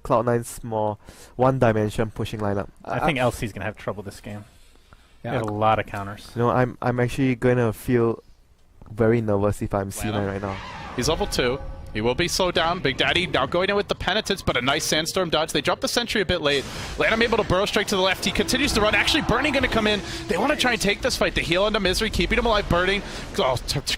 Cloud9's more one-dimension pushing lineup. I think LC's gonna have trouble this game. They have a lot of counters. You know, I'm actually gonna feel very nervous if I'm C9 right now. He's level 2. He will be slowed down. Big Daddy now going in with the Penitence, but a nice Sandstorm dodge. They drop the Sentry a bit late. Lanham able to burrow strike to the left. He continues to run. Actually, Burning going to come in. They want to try and take this fight. The heal onto Misery, keeping him alive. Burning,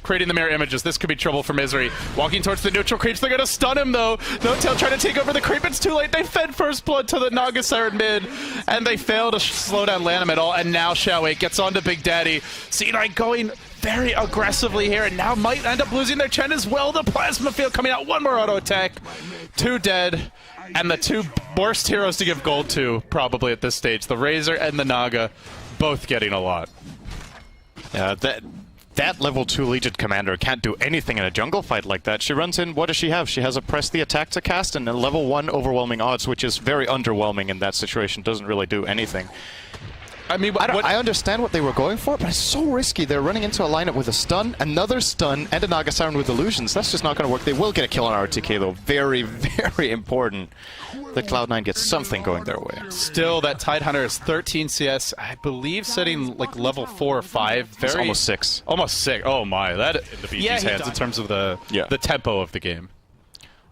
creating the mirror images. This could be trouble for Misery. Walking towards the neutral creeps. They're going to stun him, though. No Tail trying to take over the creep. It's too late. They fed first blood to the Naga Siren mid, and they fail to slow down Lanham at all. And now Xiaowei gets onto Big Daddy. C9 going very aggressively here, and now might end up losing their Chen as well. The Plasma Field coming out, one more auto attack, 2 dead, and the 2 worst heroes to give gold to probably at this stage, the Razor and the Naga, both getting a lot. Yeah, that level 2 Legion commander can't do anything in a jungle fight like that. She runs in, what does she have? She has a press the attack to cast and a level 1 overwhelming odds, which is very underwhelming in that situation, doesn't really do anything. I mean, I understand what they were going for, but it's so risky. They're running into a lineup with a stun, another stun, and a Naga Siren with illusions. That's just not going to work. They will get a kill on RTK, though. Very, very important that Cloud9 gets something going their way. Still, that Tidehunter is 13 CS, I believe, setting like level 4 or 5. It's almost 6. Almost 6. Oh my, that in the BG's hands in terms of the tempo of the game.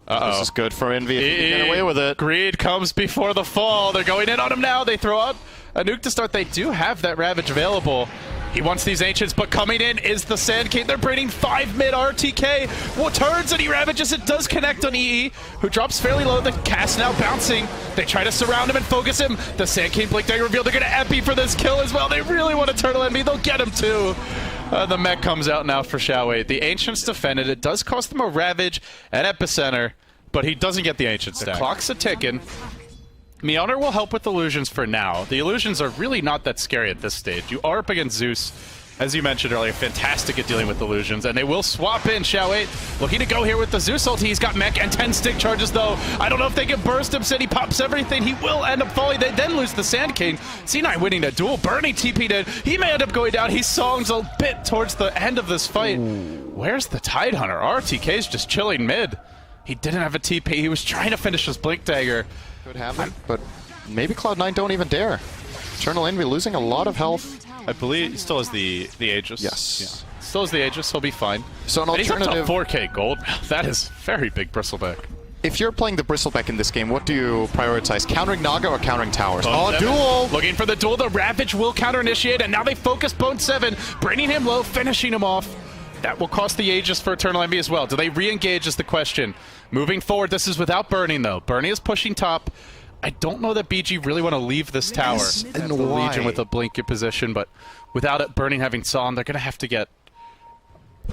This is good for Envy if he can get away with it. Greed comes before the fall. They're going in on him now. They throw out a nuke to start. They do have that Ravage available. He wants these Ancients, but coming in is the Sand King. They're bringing 5 mid RTK. Well, turns and he Ravages. It does connect on EE, who drops fairly low. The cast now bouncing. They try to surround him and focus him. The Sand King Blink Dagger reveal. They're going to epi for this kill as well. They really want to Turtle Envy. They'll get him too. The mech comes out now for Xiaowei. The Ancients defended. It does cost them a Ravage and Epicenter, but he doesn't get the Ancient stack. The clock's a-ticking. Mjolnir will help with illusions for now. The illusions are really not that scary at this stage. You are up against Zeus, as you mentioned earlier, fantastic at dealing with illusions, and they will swap in. Xiaowei looking to go here with the Zeus ulti. He's got mech and 10 stick charges, though. I don't know if they can burst him. Said he pops everything. He will end up falling. They then lose the Sand King. C9 winning a duel. Burning TP'd in. He may end up going down. He songs a bit towards the end of this fight. Where's the Tidehunter? RTK's just chilling mid. He didn't have a TP. He was trying to finish his Blink Dagger. Could happen, but maybe Cloud9 don't even dare. Eternal Envy losing a lot of health. I believe he still has the Aegis. Yes. Yeah. Still has the Aegis, he'll be fine. So an alternative... He's up to 4k gold. That is very big Bristleback. If you're playing the Bristleback in this game, what do you prioritize? Countering Naga or countering towers? Oh, duel! Looking for the duel. The Ravage will counter-initiate, and now they focus Bone 7, bringing him low, finishing him off. That will cost the Aegis for Eternal Envy as well. Do they re-engage is the question. Moving forward, this is without Burning, though. Burning is pushing top. I don't know that BG really want to leave this tower. And the Legion with a blink in position, but without it, Burning having Psalm, they're going to have to get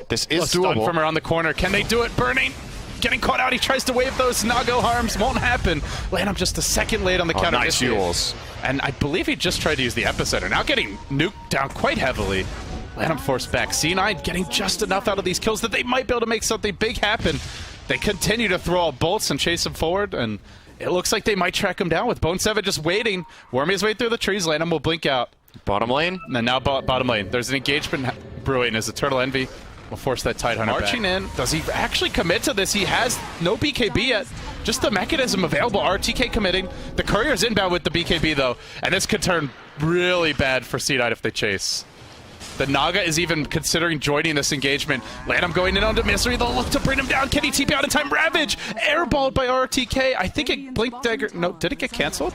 this is stun doable from around the corner. Can they do it? Burning getting caught out. He tries to wave those Nago harms. Won't happen. Land just a second late on the counter. Nice duels. And I believe he just tried to use the Epicenter. Now getting nuked down quite heavily. Lanham forced back. C9 getting just enough out of these kills that they might be able to make something big happen. They continue to throw out bolts and chase him forward, and it looks like they might track him down with Bone 7 just waiting. Worming his way through the trees. Lanham will blink out. Bottom lane. And now bottom lane. There's an engagement brewing as Eternal Envy will force that Tidehunter marching back in. Does he actually commit to this? He has no BKB yet. Just the mechanism available. RTK committing. The Courier's inbound with the BKB, though. And this could turn really bad for C9 if they chase. The Naga is even considering joining this engagement. Lanham going in onto Misery. They'll look to bring him down. Can he TP out in time? Ravage! Airballed by RTK. I think it Blink Dagger. No, did it get cancelled?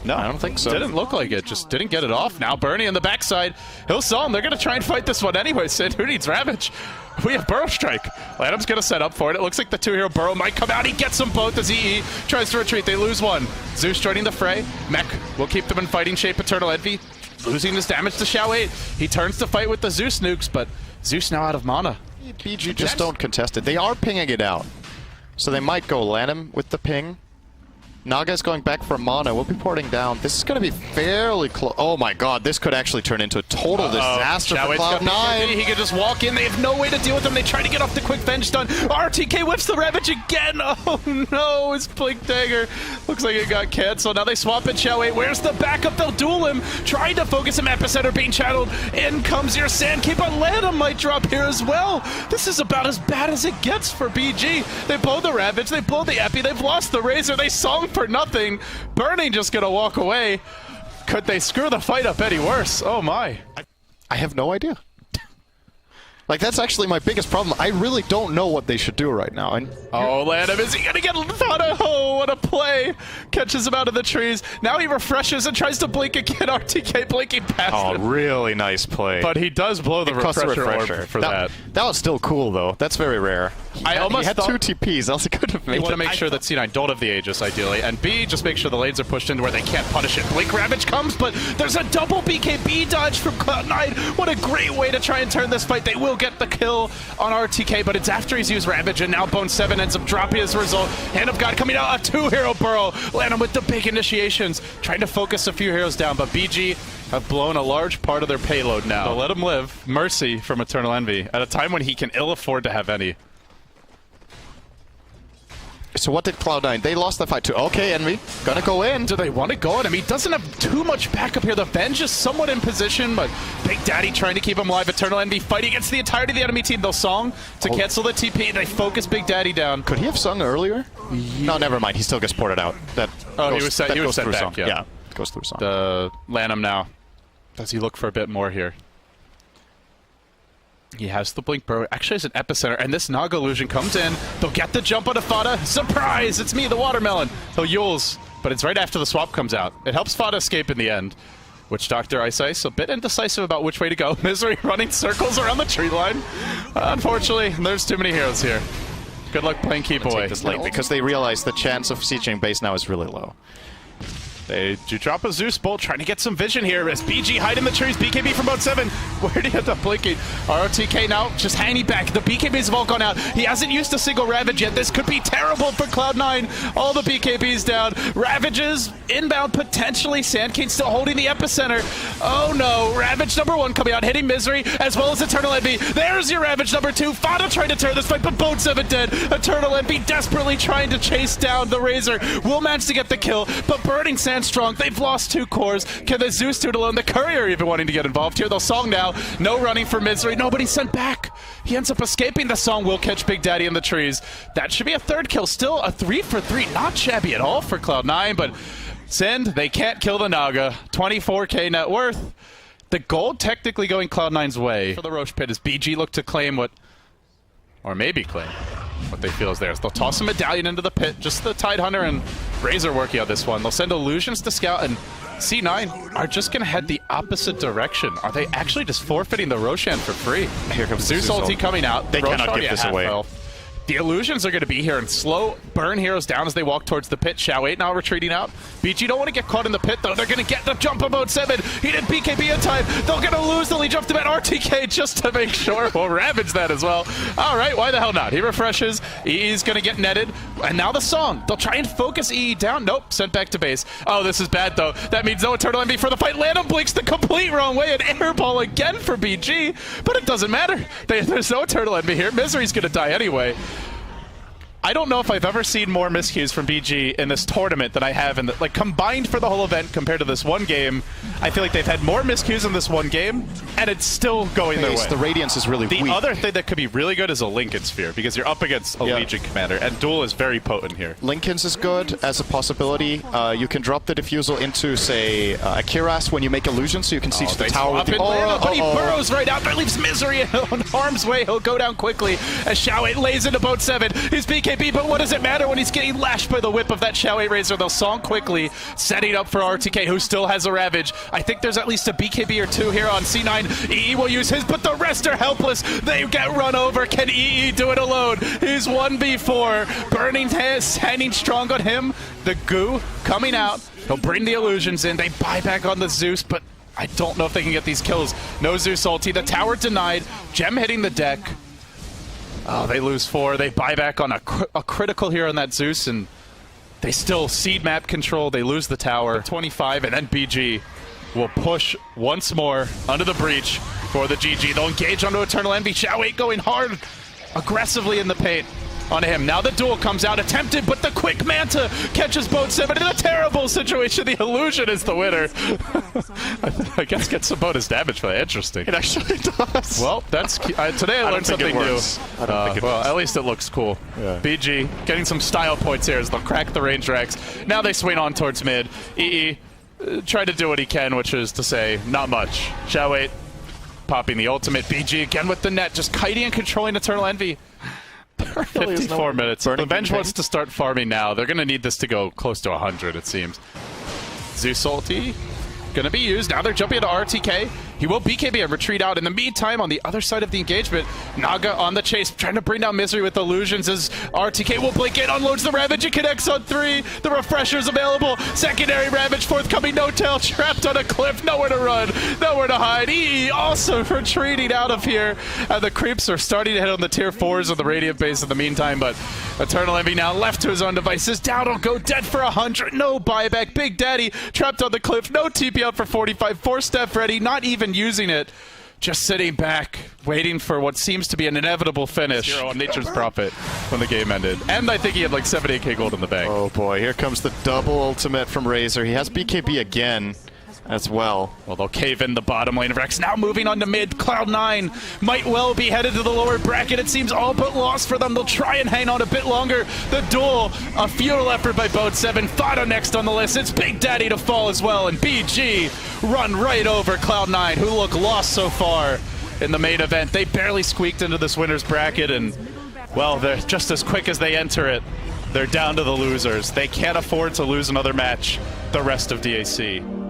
No, I don't think so. Didn't look like it. Just didn't get it off. Now Bernie on the backside. He'll saw him. They're going to try and fight this one anyway. Sid, who needs Ravage? We have Burrow Strike. Lanham's going to set up for it. It looks like the two-hero Burrow might come out. He gets them both as EE tries to retreat. They lose one. Zeus joining the fray. Mech will keep them in fighting shape. Eternal Envy losing his damage to Xiaowei. He turns to fight with the Zeus nukes, but Zeus now out of mana. BG just don't contest it. They are pinging it out. So they might go Lanham with the ping. Naga's going back for mana. We'll be porting down. This is going to be fairly close. Oh my god, this could actually turn into a total disaster for Cloud9. He could just walk in. They have no way to deal with him. They try to get off the quick venge stun. RTK whips the Ravage again. Oh no, his Blink Dagger looks like it got canceled. Now they swap it, Xiao 8. Where's the backup? They'll duel him. Trying to focus him. Epicenter being channeled. In comes your Sandkeep. Atlanta might drop here as well. This is about as bad as it gets for BG. They blow the Ravage. They blow the Epi. They've lost the Razor. They song for nothing. Burning just gonna walk away. Could they screw the fight up any worse? Oh my. I have no idea. Like, that's actually my biggest problem. I really don't know what they should do right now. And oh, Lanham, is he gonna get Fada? Oh, what a play. Catches him out of the trees. Now he refreshes and tries to blink again. RTK blinking past him. Really nice play. But he does blow the refresher orb for that. That was still cool, though. That's very rare. He had 2 TPs, else he could have made it. You want to make sure that C9 don't have the Aegis, ideally. And B, just make sure the lanes are pushed into where they can't punish it. Blink Ravage comes, but there's a double BKB dodge from Cloud9. What a great way to try and turn this fight. They will get the kill on RTK, but it's after he's used Ravage, and now Bone 7 ends up dropping as a result. Hand of God coming out, a 2-hero burrow. Lanham with the big initiations, trying to focus a few heroes down, but BG have blown a large part of their payload now. So let him live. Mercy from Eternal Envy, at a time when he can ill afford to have any. So what did Cloud9? They lost the fight too. Okay, Envy, gonna go in. Do they want to go in? I mean, he doesn't have too much backup here. The Venge is somewhat in position, but Big Daddy trying to keep him alive. Eternal Envy fighting against the entirety of the enemy team. They'll song to cancel the TP. They focus Big Daddy down. Could he have sung earlier? Yeah. No, never mind. He still gets ported out. That he was set back, yeah. It goes through song. The Lanham now. Does he look for a bit more here? He has the Blink Burrow. Actually, has an Epicenter, and this Naga illusion comes in. They'll get the jump on Fada. Surprise! It's me, the Watermelon. He'll Yules, but it's right after the swap comes out. It helps Fada escape in the end. Witch Doctor Ice a bit indecisive about which way to go. Misery running circles around the tree line. Unfortunately, there's too many heroes here. Good luck playing keep away. This lane because they realize the chance of sieging base now is really low. They do drop a Zeus Bolt, trying to get some vision here as BG hide in the trees. BKB from Bone 7. Where did he end up blinking? ROTK now just hanging back. The BKBs have all gone out. He hasn't used a single Ravage yet. This could be terrible for Cloud9. All the BKBs down. Ravages inbound potentially. Sandking still holding the Epicenter. Oh no. Ravage number 1 coming out, hitting Misery as well as Eternal Envy. There's your Ravage number 2. Fada trying to turn this fight, but Bone 7 dead. Eternal Envy desperately trying to chase down the Razor. Will manage to get the kill, but Burning Sand strong. They've lost 2 cores. Can the Zeus do it alone? The Courier even wanting to get involved here. They'll song now. No running for Misery. Nobody sent back. He ends up escaping. The song will catch Big Daddy in the trees. That should be a 3rd kill. Still a 3 for 3. Not shabby at all for Cloud9, but Send, they can't kill the Naga. 24k net worth. The gold technically going Cloud9's way. For the Roche Pit as BG look to claim what, or maybe claim what they feel is theirs. They'll toss a medallion into the pit. Just the Tidehunter and Razor working on this one. They'll send illusions to scout, and C9 are just going to head the opposite direction. Are they actually just forfeiting the Roshan for free? Here comes Zeus ulti coming out. They cannot give this away. The illusions are going to be here and slow burn heroes down as they walk towards the pit. Xiao 8 now retreating out. BG don't want to get caught in the pit, though. They're going to get the jump on Mode 7. He did BKB in time. They're going to lose the lead jump to bat RTK just to make sure. We'll ravage that as well. All right, why the hell not? He refreshes. EE's going to get netted. And now the song. They'll try and focus EE down. Nope, sent back to base. Oh, this is bad, though. That means no Eternal Envy for the fight. Lanham blinks the complete wrong way. An airball again for BG. But it doesn't matter. There's no Eternal Envy here. Misery's going to die anyway. I don't know if I've ever seen more miscues from BG in this tournament than I have in the, like, combined for the whole event compared to this one game. I feel like they've had more miscues in this one game, and it's still going their way. The Radiance is really weak. The other thing that could be really good is a Lincoln Sphere, because you're up against a Legion commander, and Duel is very potent here. Lincoln's is good as a possibility. You can drop the Diffusal into, say, Akiras when you make illusions, so you can siege the tower with the aura. But he burrows right out. That leaves Misery in harm's way. He'll go down quickly as Xiao 8 lays into Boat 7. His BKB, but what does it matter when he's getting lashed by the whip of that Xiao 8 Razor? They'll song quickly, setting up for RTK, who still has a Ravage. I think there's at least a BKB or two here on C9. EE will use his, but the rest are helpless. They get run over. Can EE do it alone? He's 1v4. Burning Hands hanging strong on him. The goo coming out. He'll bring the illusions in. They buy back on the Zeus, but I don't know if they can get these kills. No Zeus ulti. The tower denied. Gem hitting the deck. Oh, they lose 4. They buy back on a critical here on that Zeus, and They still seed map control. They lose the tower. 25, and then BG will push once more under the breach for the GG. They'll engage onto Eternal Envy. Xiao8 going hard, aggressively in the paint onto him. Now the duel comes out, attempted, but the quick Manta catches Boat 7 in a terrible situation. The illusion is the winner. I guess gets some bonus damage for that. Interesting. It actually does. Well, that's today I learned something new. I don't think it well, works. at least it looks cool. Yeah. BG getting some style points here as they'll crack the range racks. Now they swing on towards mid. EE tried to do what he can, which is to say, not much. Xiao8 popping the ultimate. BG again with the net, just kiting and controlling Eternal Envy. 54 minutes. Revenge wants to start farming now. They're going to need this to go close to 100, it seems. Zeus ulti going to be used. Now they're jumping into RTK. He will BKB and retreat out. In the meantime, on the other side of the engagement, Naga on the chase, trying to bring down Misery with illusions as RTK will blink in, unloads the Ravage, it connects on 3. The Refresher's available. Secondary Ravage forthcoming, no tail, trapped on a cliff, nowhere to run, nowhere to hide. EE also retreating out of here. And the creeps are starting to hit on the tier 4s of the Radiant base in the meantime, but Eternal Envy now left to his own devices. Down will go dead for 100. No buyback. Big Daddy trapped on the cliff. No TP out for 45. 4-step ready. Not even using it. Just sitting back, waiting for what seems to be an inevitable finish. 0 on Nature's Prophet when the game ended. And I think he had like 78k gold in the bank. Oh boy, here comes the double ultimate from Razor. He has BKB again as well. Well, they'll cave in the bottom lane of Rex. Now moving on to mid. Cloud9 might well be headed to the lower bracket. It seems all but lost for them. They'll try and hang on a bit longer. The duel, a futile effort by Boat 7. Fada next on the list. It's Big Daddy to fall as well. And BG run right over Cloud9, who look lost so far in the main event. They barely squeaked into this winner's bracket, and, well, they're just as quick as they enter it. They're down to the losers. They can't afford to lose another match the rest of DAC.